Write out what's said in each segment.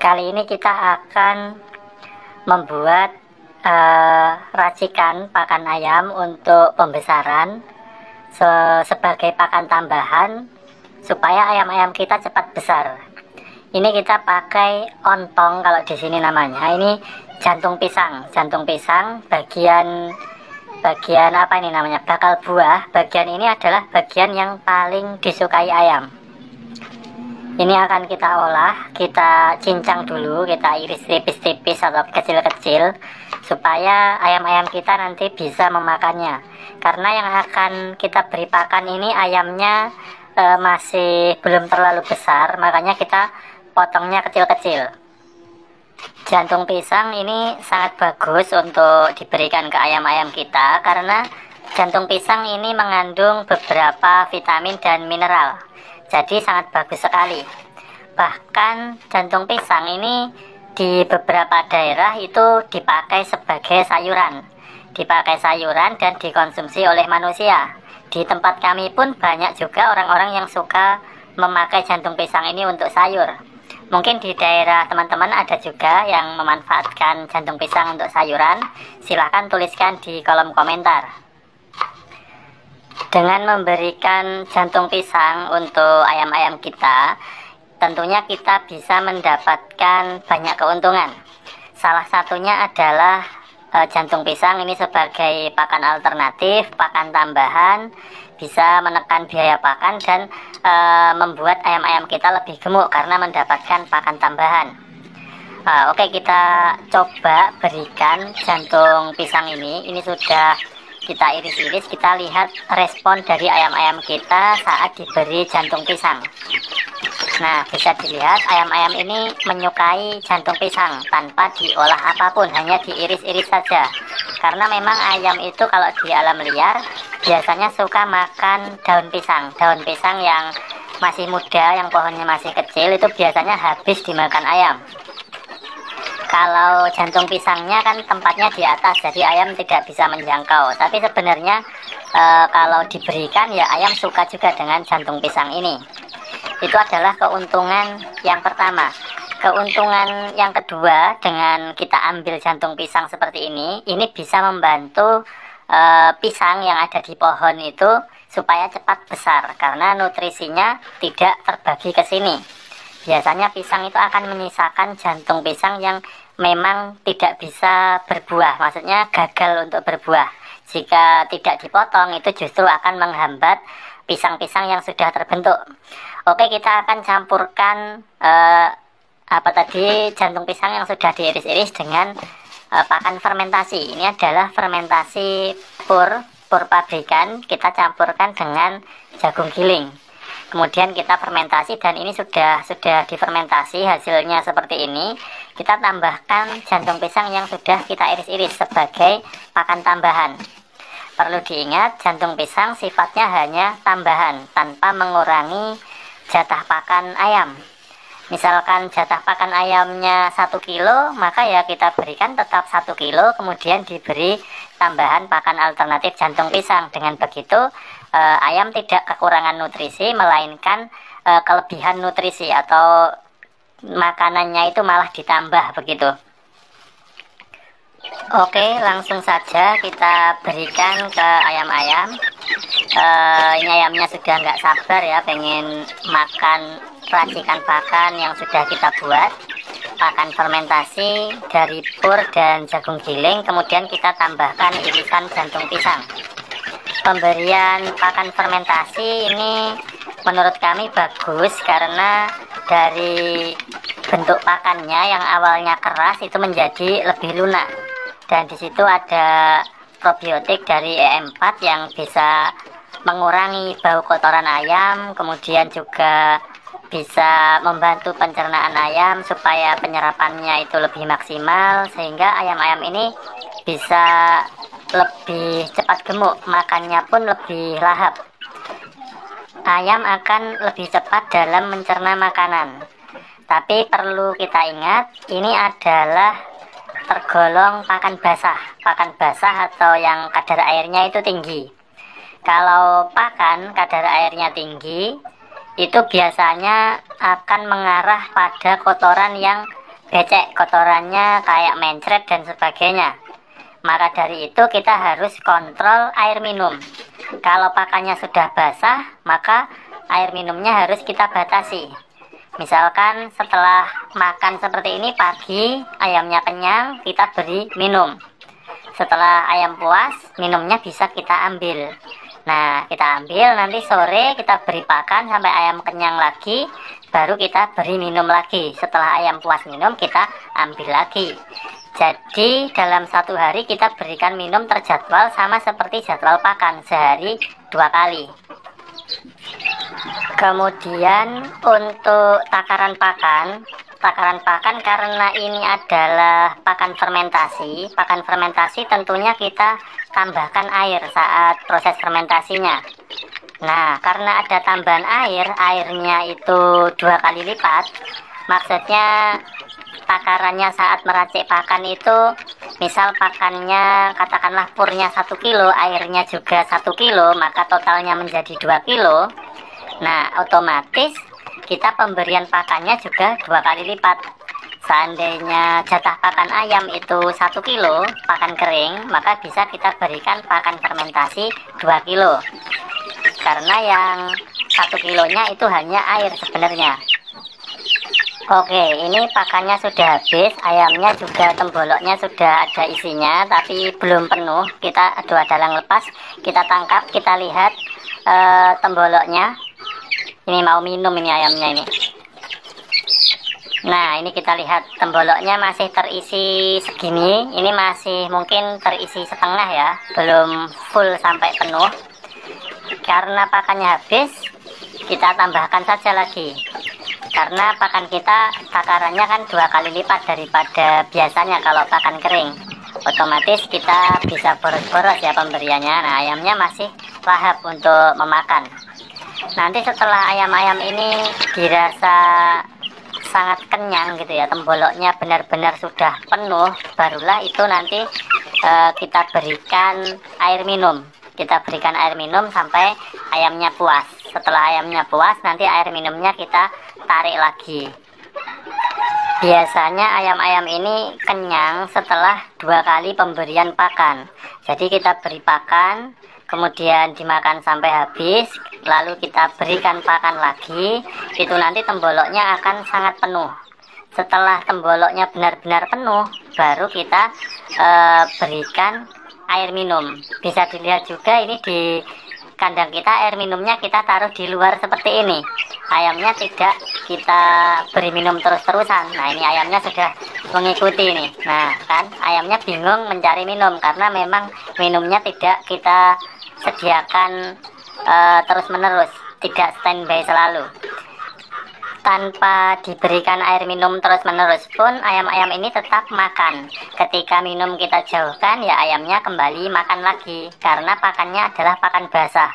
Kali ini kita akan membuat racikan pakan ayam untuk pembesaran sebagai pakan tambahan supaya ayam-ayam kita cepat besar. Ini kita pakai ontong kalau di sini namanya. Ini jantung pisang bagian apa ini namanya? Bakal buah. Bagian ini adalah bagian yang paling disukai ayam. Ini akan kita olah, kita cincang dulu, kita iris tipis-tipis atau kecil-kecil supaya ayam-ayam kita nanti bisa memakannya. Karena yang akan kita beri pakan ini ayamnya masih belum terlalu besar, makanya kita potongnya kecil-kecil. Jantung pisang ini sangat bagus untuk diberikan ke ayam-ayam kita karena jantung pisang ini mengandung beberapa vitamin dan mineral. Jadi sangat bagus sekali. Bahkan jantung pisang ini di beberapa daerah itu dipakai sebagai sayuran. Dipakai sayuran dan dikonsumsi oleh manusia. Di tempat kami pun banyak juga orang-orang yang suka memakai jantung pisang ini untuk sayur. Mungkin di daerah teman-teman ada juga yang memanfaatkan jantung pisang untuk sayuran. Silahkan tuliskan di kolom komentar. Dengan memberikan jantung pisang untuk ayam-ayam kita, tentunya kita bisa mendapatkan banyak keuntungan. Salah satunya adalah jantung pisang ini sebagai pakan alternatif, pakan tambahan, bisa menekan biaya pakan dan membuat ayam-ayam kita lebih gemuk karena mendapatkan pakan tambahan. Oke, kita coba berikan jantung pisang ini. Ini sudah kita iris-iris, kita lihat respon dari ayam-ayam kita saat diberi jantung pisang. Nah, bisa dilihat ayam-ayam ini menyukai jantung pisang tanpa diolah apapun, hanya diiris-iris saja. Karena memang ayam itu kalau di alam liar biasanya suka makan daun pisang yang masih muda, yang pohonnya masih kecil, itu biasanya habis dimakan ayam. Kalau jantung pisangnya kan tempatnya di atas, jadi ayam tidak bisa menjangkau. Tapi sebenarnya kalau diberikan ya ayam suka juga dengan jantung pisang ini. Itu adalah keuntungan yang pertama. Keuntungan yang kedua, dengan kita ambil jantung pisang seperti ini bisa membantu pisang yang ada di pohon itu supaya cepat besar karena nutrisinya tidak terbagi ke sini. Biasanya pisang itu akan menyisakan jantung pisang yang memang tidak bisa berbuah, maksudnya gagal untuk berbuah. Jika tidak dipotong itu justru akan menghambat pisang-pisang yang sudah terbentuk. Oke, kita akan campurkan jantung pisang yang sudah diiris-iris dengan pakan fermentasi. Ini adalah fermentasi pur pabrikan, kita campurkan dengan jagung giling. Kemudian kita fermentasi dan ini sudah difermentasi, hasilnya seperti ini. Kita tambahkan jantung pisang yang sudah kita iris-iris sebagai pakan tambahan. Perlu diingat, jantung pisang sifatnya hanya tambahan tanpa mengurangi jatah pakan ayam. Misalkan jatah pakan ayamnya 1 kilo, maka ya kita berikan tetap 1 kilo, kemudian diberi tambahan pakan alternatif jantung pisang. Dengan begitu ayam tidak kekurangan nutrisi, melainkan kelebihan nutrisi atau makanannya itu malah ditambah begitu. Oke, langsung saja kita berikan ke ayam-ayam. Ini ayamnya sudah nggak sabar ya, pengen makan racikan pakan yang sudah kita buat. Pakan fermentasi dari pur dan jagung giling, kemudian kita tambahkan irisan jantung pisang. Pemberian pakan fermentasi ini menurut kami bagus karena dari bentuk pakannya yang awalnya keras itu menjadi lebih lunak. Dan di situ ada probiotik dari E4 yang bisa mengurangi bau kotoran ayam, kemudian juga bisa membantu pencernaan ayam supaya penyerapannya itu lebih maksimal, sehingga ayam-ayam ini bisa lebih cepat gemuk, makannya pun lebih lahap. Ayam akan lebih cepat dalam mencerna makanan. Tapi perlu kita ingat, ini adalah tergolong pakan basah atau yang kadar airnya itu tinggi. Kalau pakan kadar airnya tinggi, itu biasanya akan mengarah pada kotoran yang becek, kotorannya kayak mencret dan sebagainya. Maka dari itu kita harus kontrol air minum. Kalau pakannya sudah basah, maka air minumnya harus kita batasi. Misalkan setelah makan seperti ini pagi, ayamnya kenyang, kita beri minum. Setelah ayam puas, minumnya bisa kita ambil. Nah, kita ambil, nanti sore kita beri pakan sampai ayam kenyang lagi, baru kita beri minum lagi. Setelah ayam puas minum, kita ambil lagi. Jadi dalam satu hari kita berikan minum terjadwal sama seperti jadwal pakan, sehari 2 kali. Kemudian untuk takaran pakan karena ini adalah pakan fermentasi tentunya kita tambahkan air saat proses fermentasinya. Nah, karena ada tambahan airnya itu 2 kali lipat, maksudnya takarannya saat meracik pakan itu, misal pakannya katakanlah purnya 1 kilo, airnya juga 1 kilo, maka totalnya menjadi 2 kilo. Nah, otomatis kita pemberian pakannya juga 2 kali lipat. Seandainya jatah pakan ayam itu 1 kilo pakan kering, maka bisa kita berikan pakan fermentasi 2 kilo, karena yang 1 kilonya itu hanya air sebenarnya. Oke, ini pakannya sudah habis, ayamnya juga temboloknya sudah ada isinya, tapi belum penuh. Kita ada yang lepas, kita tangkap, kita lihat temboloknya. Ini mau minum ini ayamnya ini. Nah, ini kita lihat temboloknya masih terisi segini. Ini masih mungkin terisi setengah ya, belum full sampai penuh. Karena pakannya habis, kita tambahkan saja lagi. Karena pakan kita takarannya kan 2 kali lipat daripada biasanya kalau pakan kering. Otomatis kita bisa boros-boros ya pemberiannya. Nah, ayamnya masih lahap untuk memakan. Nanti setelah ayam-ayam ini dirasa sangat kenyang gitu ya, temboloknya benar-benar sudah penuh, barulah itu nanti kita berikan air minum. Kita berikan air minum sampai ayamnya puas. Setelah ayamnya puas, nanti air minumnya kita tarik lagi. Biasanya ayam-ayam ini kenyang setelah 2 kali pemberian pakan. Jadi kita beri pakan, kemudian dimakan sampai habis, lalu kita berikan pakan lagi, itu nanti temboloknya akan sangat penuh. Setelah temboloknya benar-benar penuh, baru kita berikan air minum. Bisa dilihat juga ini di kandang kita, air minumnya kita taruh di luar seperti ini. Ayamnya tidak kita beri minum terus-terusan. Nah, ini ayamnya sudah mengikuti nih. Nah, kan ayamnya bingung mencari minum karena memang minumnya tidak kita sediakan terus-menerus, tidak standby selalu. Tanpa diberikan air minum terus-menerus pun ayam-ayam ini tetap makan. Ketika minum kita jauhkan, ya ayamnya kembali makan lagi, karena pakannya adalah pakan basah.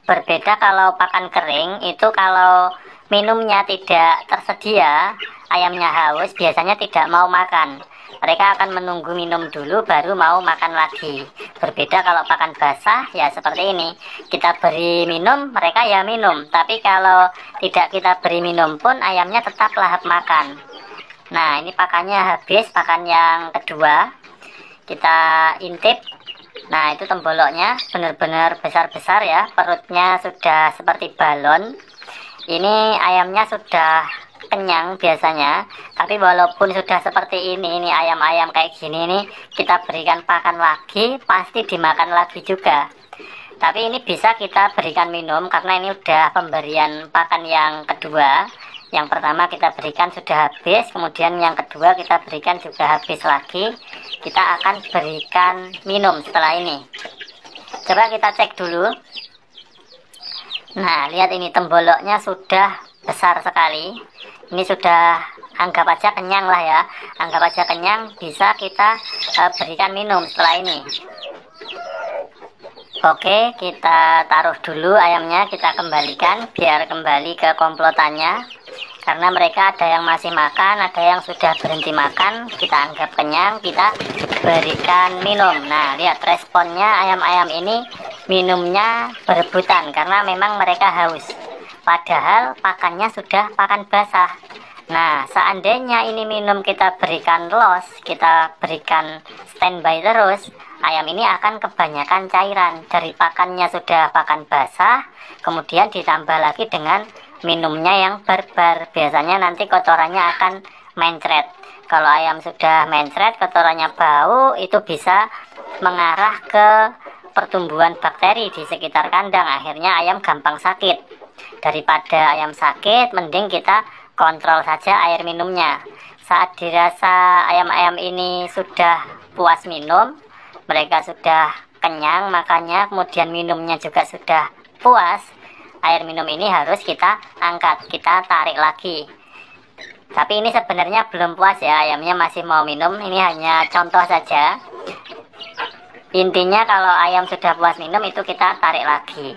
Berbeda kalau pakan kering, itu kalau minumnya tidak tersedia, ayamnya haus, biasanya tidak mau makan. Mereka akan menunggu minum dulu baru mau makan lagi. Berbeda kalau pakan basah ya seperti ini. Kita beri minum, mereka ya minum. Tapi kalau tidak kita beri minum pun ayamnya tetap lahap makan. Nah, ini pakannya habis, pakan yang kedua. Kita intip. Nah, itu temboloknya benar-benar besar-besar ya. Perutnya sudah seperti balon. Ini ayamnya sudah kenyang biasanya, tapi walaupun sudah seperti ini ayam-ayam kayak gini nih, kita berikan pakan lagi pasti dimakan lagi juga. Tapi ini bisa kita berikan minum karena ini udah pemberian pakan yang kedua. Yang pertama kita berikan sudah habis, kemudian yang kedua kita berikan juga habis lagi. Kita akan berikan minum setelah ini. Coba kita cek dulu. Nah, lihat ini temboloknya sudah besar sekali. Ini sudah anggap aja kenyang lah ya, anggap aja kenyang, bisa kita berikan minum setelah ini. Oke, kita taruh dulu ayamnya, kita kembalikan biar kembali ke komplotannya. Karena mereka ada yang masih makan, ada yang sudah berhenti makan, kita anggap kenyang, kita berikan minum. Nah, lihat responnya ayam-ayam ini, minumnya berebutan karena memang mereka haus. Padahal pakannya sudah pakan basah. Nah, seandainya ini minum kita berikan los, kita berikan standby terus, ayam ini akan kebanyakan cairan. Dari pakannya sudah pakan basah, kemudian ditambah lagi dengan minumnya yang barbar. Biasanya nanti kotorannya akan mencret. Kalau ayam sudah mencret, kotorannya bau, itu bisa mengarah ke pertumbuhan bakteri di sekitar kandang. Akhirnya ayam gampang sakit. Daripada ayam sakit, mending kita kontrol saja air minumnya. Saat dirasa ayam-ayam ini sudah puas minum, mereka sudah kenyang makannya, kemudian minumnya juga sudah puas, air minum ini harus kita angkat, kita tarik lagi. Tapi ini sebenarnya belum puas ya, ayamnya masih mau minum. Ini hanya contoh saja. Intinya kalau ayam sudah puas minum, itu kita tarik lagi.